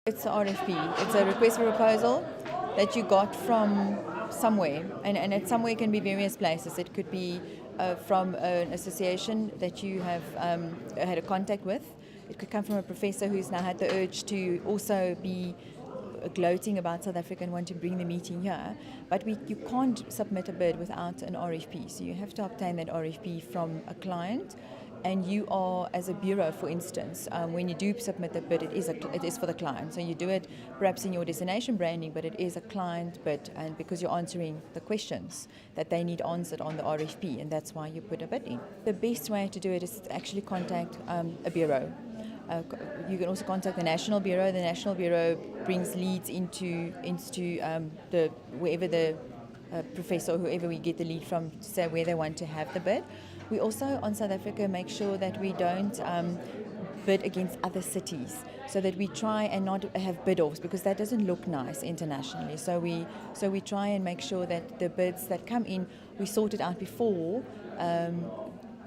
It's a RFP. It's a request for proposal that you got from somewhere, and it somewhere can be various places. It could be from an association that you have had a contact with. It could come from a professor who's now had the urge to also be gloating about South Africa and want to bring the meeting here. But you can't submit a bid without an RFP. So you have to obtain that RFP from a client. And you are, as a bureau, for instance, when you do submit the bid, it is for the client. So you do it perhaps in your destination branding, but it is a client bid, and because you're answering the questions that they need answered on the RFP, and that's why you put a bid in. The best way to do it is to actually contact a bureau. You can also contact the National Bureau. The National Bureau brings leads into wherever the professor or whoever we get the lead from to say where they want to have the bid. We also, on South Africa, make sure that we don't bid against other cities, so that we try and not have bid-offs, because that doesn't look nice internationally. So we try and make sure that the bids that come in, we sort it out before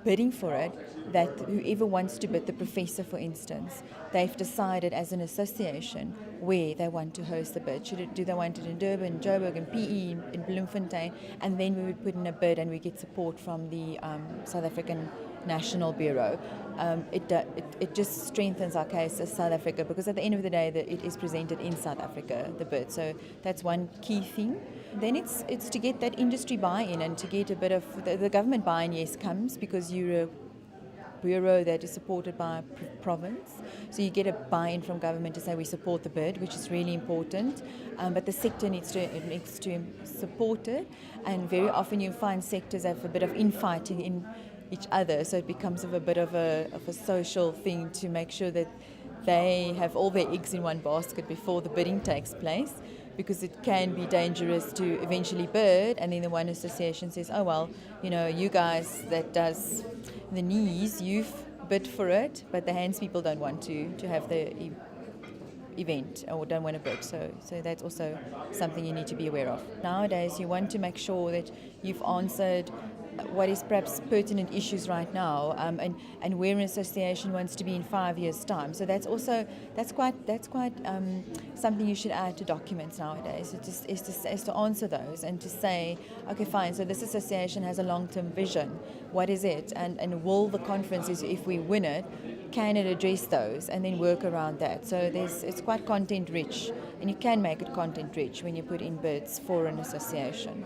bidding for it, that whoever wants to bid, the professor for instance, they've decided as an association where they want to host the bid. Do they want it in Durban, Joburg, in PE, in Bloemfontein? And then we would put in a bid and we get support from the South African National Bureau. It just strengthens our case as South Africa, because at the end of the day it is presented in South Africa, the bid. So that's one key thing. Then it's to get that industry buy-in and to get a bit of the government buy-in. Yes, comes because you're a bureau that is supported by a province, so you get a buy-in from government to say we support the bid, which is really important. But the sector needs to support it, and very often you find sectors have a bit of infighting in each other, so it becomes a bit of a social thing to make sure that they have all their eggs in one basket before the bidding takes place, because it can be dangerous to eventually bid and then the one association says, oh well, you guys that does the knees, you've bid for it, but the hands people don't want to have the event or don't want to bid. So that's also something you need to be aware of. Nowadays you want to make sure that you've answered what is perhaps pertinent issues right now, and where an association wants to be in 5 years' time. So that's quite something you should add to documents nowadays. It is to answer those and to say, okay, fine. So this association has a long-term vision. What is it? And will the conferences, if we win it, can it address those, and then work around that? So it's quite content rich, and you can make it content rich when you put in bids for an association.